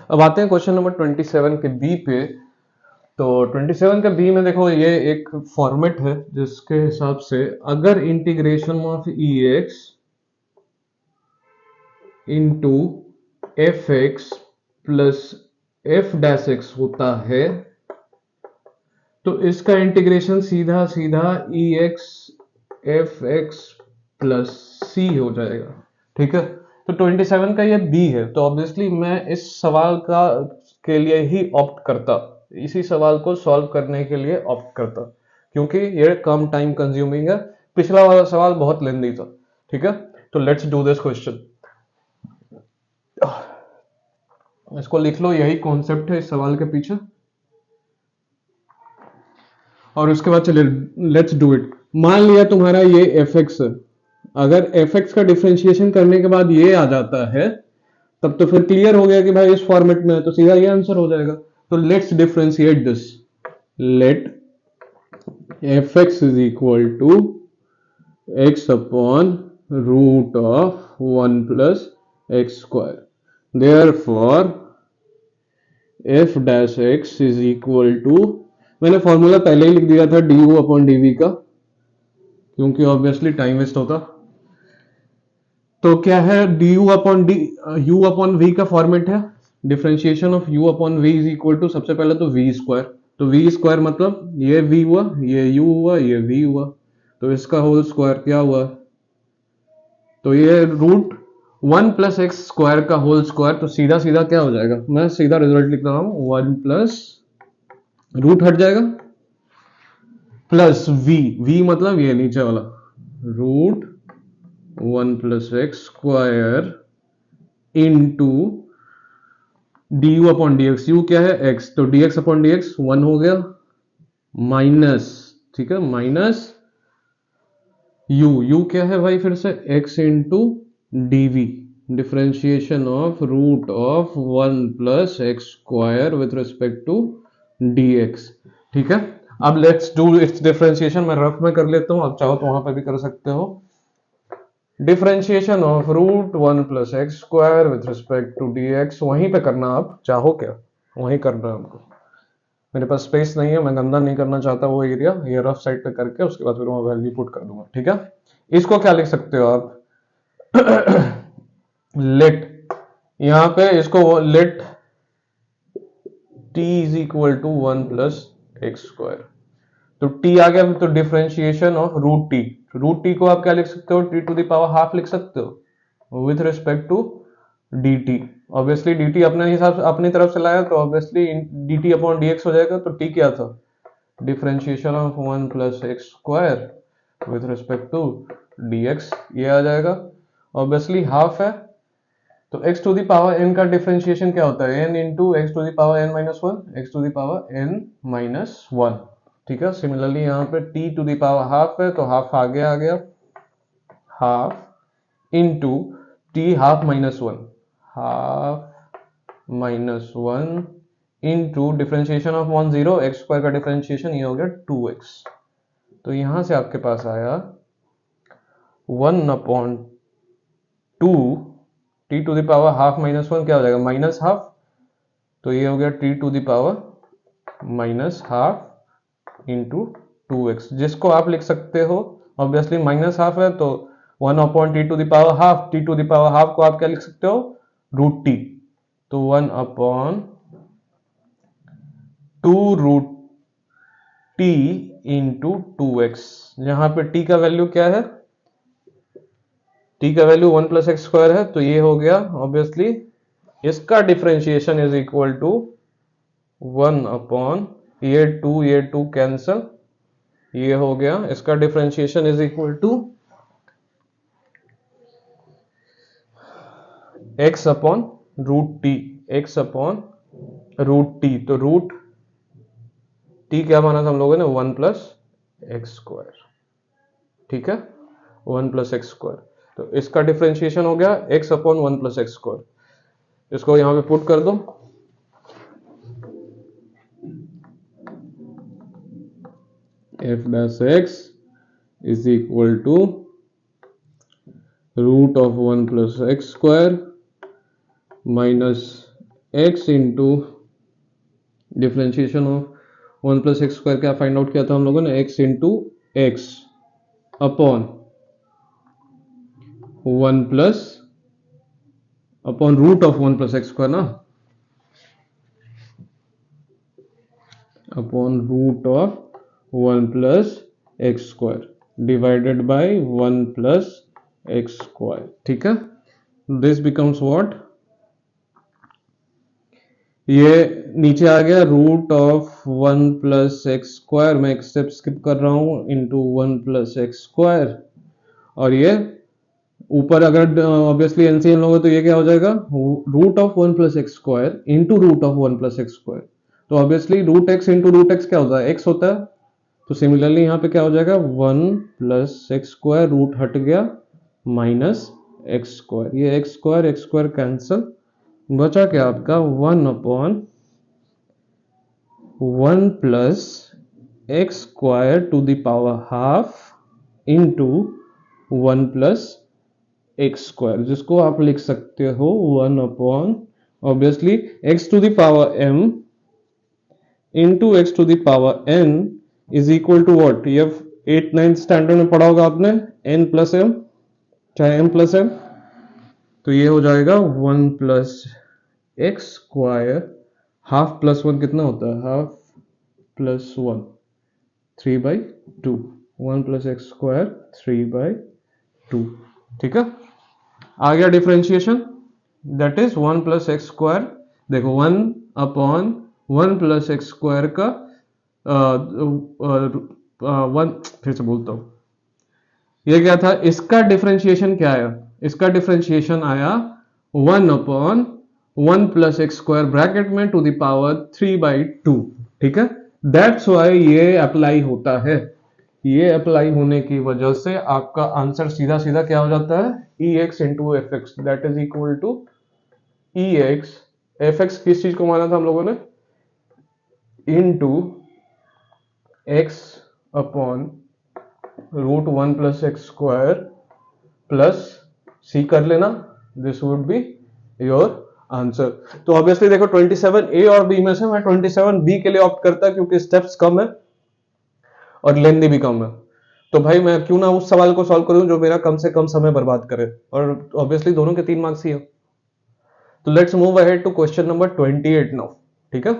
अब आते हैं क्वेश्चन नंबर 27 के बी पे। तो 27 के बी में देखो, ये एक फॉर्मेट है जिसके हिसाब से अगर integration of E x into f x plus F dash x होता है तो इसका इंटीग्रेशन सीधा सीधा ई एक्स एफ एक्स प्लस सी हो जाएगा। ठीक है, तो 27 का ये बी है, तो ऑब्वियसली मैं इस सवाल का के लिए ही ऑप्ट करता, इसी सवाल को सॉल्व करने के लिए ऑप्ट करता, क्योंकि ये कम टाइम कंज्यूमिंग है। पिछला वाला सवाल बहुत लेंदी था। ठीक है, तो लेट्स डू दिस क्वेश्चन। इसको लिख लो, यही कॉन्सेप्ट है इस सवाल के पीछे। और उसके बाद चलिए लेट्स डू इट। मान लिया तुम्हारा ये एफ एक्स है, अगर एफ एक्स का डिफ्रेंशिएशन करने के बाद ये आ जाता है तब तो फिर क्लियर हो गया कि भाई इस फॉर्मेट में है, तो सीधा ये आंसर हो जाएगा। तो let's differentiate this. Let F X is equal to X upon root of 1 plus x square. Therefore F dash x is equal to, मैंने फॉर्मूला पहले ही लिख दिया था D U upon D V का, क्योंकि ऑब्वियसली टाइम वेस्ट होता। तो क्या है, D U upon D U upon V का फॉर्मेट है, differentiation of U upon V is equal to सबसे पहले तो वी स्क्वायर। तो वी स्क्वायर मतलब ये वी हुआ, ये यू हुआ, ये वी हुआ, तो इसका होल स्क्वायर क्या हुआ, तो ये रूट 1 प्लस एक्स स्क्वायर का होल स्क्वायर। तो सीधा सीधा क्या हो जाएगा, मैं सीधा रिजल्ट लिख रहा हूं, 1 प्लस रूट हट जाएगा प्लस वी, वी मतलब ये नीचे वाला, root 1 plus x square into D U upon D X. U क्या है, एक्स, तो D X upon D X 1 हो गया, माइनस, ठीक है, माइनस यू, यू क्या है भाई फिर से X into D V, differentiation of root of 1 plus x square with respect to D X. ठीक है, अब लेट्स डू इट्स डिफ्रेंशिएशन। मैं रफ में कर लेता हूं, आप चाहो तो वहां पर भी कर सकते हो। Differentiation of root 1 plus x square with respect to D X, वहीं पे करना, आप चाहो क्या वहीं करना है आपको। मेरे पास स्पेस नहीं है, मैं गंदा नहीं करना चाहता वो एरिया, ये रफ साइड पे करके उसके बाद फिर मैं वैल्यू पुट कर दूंगा। ठीक है, इसको क्या लिख सकते हो आप, लेट, यहां पे इसको let t is equal to 1 plus x square. तो t आ गया, तो differentiation of root T, root T को आप क्या लिख सकते हो, T to the power half लिख सकते हो with respect to D T. Obviously D T अपने हिसाब से अपनी तरफ से लाया, तो obviously D T upon D X हो जाएगा। तो टी क्या था, differentiation of 1 plus x square with respect to D X, ये आ जाएगा। ऑब्वियसली हाफ है, तो x to the power n का डिफरेंशिएशन क्या होता है, n into X to the power n minus one, X to the power n minus one. ठीक है, सिमिलरली यहाँ पे t to the power half है, तो हाफ आगे आ गया, half into t half minus one, half minus one into differentiation of 1 0, x square का डिफरेंशिएशन ये हो गया 2x। तो यहां से आपके पास आया 1 upon 2, T to the power half minus one क्या हो जाएगा, माइनस हाफ, तो ये हो गया T to the power minus half into 2x, जिसको आप लिख सकते हो, ऑब्वियसली माइनस हाफ है तो 1 upon T to the power half, T to the power half को आप क्या लिख सकते हो, रूट टी, तो 1 upon 2 root T into 2x। यहां पे t का वैल्यू क्या है, t का वैल्यू 1 प्लस एक्स स्क्वायर है, तो ये हो गया ऑब्वियसली, इसका differentiation is equal to 1 upon ये 2 कैंसल, ये हो गया, इसका differentiation is equal to x upon root T, x upon root T, तो रूट टी क्या माना था हम लोगों ने, 1 प्लस एक्स स्क्वायर। ठीक है, 1 प्लस एक्स स्क्वायर, तो इसका डिफरेंशिएशन हो गया x upon 1 plus x square. इसको यहां पे पुट कर दो, f dash x is equal to root of 1 plus x square minus x into differentiation of 1 plus x square क्या फाइंड आउट किया था हम लोगों ने, x into x upon 1 plus upon root of 1 plus x square ना, upon root of 1 plus x square divided by 1 plus x square. ठीक है, this becomes what, ये नीचे आ गया root of 1 plus x square, मैं एक स्टेप स्किप कर रहा हूं, इंटू 1 प्लस एक्स स्क्वायर, और ये ऊपर अगर ऑब्वियसली एलसीएम लोगे तो ये क्या हो जाएगा, root of 1 plus x square into root of 1 plus x square. तो obviously root x into root x क्या होता है, एक्स होता है। तो सिमिलरली यहाँ पे क्या हो जाएगा, 1 प्लस एक्स स्क्वायर, रूट हट गया, माइनस एक्स स्क्वायर, ये एक्स स्क्वायर कैंसिल, बचा क्या आपका 1 upon 1 plus x square to the power half into 1 plus x square, जिसको आप लिख सकते हो 1 upon obviously X to the power m into X to the power n is equal to what, ये 8th-9th standard में पढ़ा होगा आपने, n प्लस m, चाहे m प्लस m, तो ये हो जाएगा 1 plus x square, half plus 1 कितना होता है, half plus 1 3/2, 1 plus x square 3/2। ठीक है, आ गया differentiation, that is 1 plus x square, देखो 1 अपॉन 1 प्लस एक्स स्क्वायर का 1, फिर से बोलता हूं, ये क्या था, इसका डिफरेंशिएशन क्या आया, इसका डिफरेंशिएशन आया 1 upon 1 plus x square bracket में टू द पावर 3/2। ठीक है, दैट्स वाई ये अप्लाई होता है, ये अप्लाई होने की वजह से आपका आंसर सीधा सीधा क्या हो जाता है, e x into f x, that is equal to e x, f x किस चीज को माना था हम लोगों ने, into x upon root 1 plus x square plus c कर लेना, this would be your answer. तो ऑब्वियसली देखो 27A और B में से मैं 27B के लिए ऑप्ट करता क्योंकि स्टेप्स कम है और लेंथी भी कम है। तो भाई मैं क्यों ना उस सवाल को सॉल्व करूं जो मेरा कम से कम समय बर्बाद करे, और ऑब्वियसली दोनों के 3 मार्क्स ही है। तो let's move ahead to question number 28 now. ठीक है,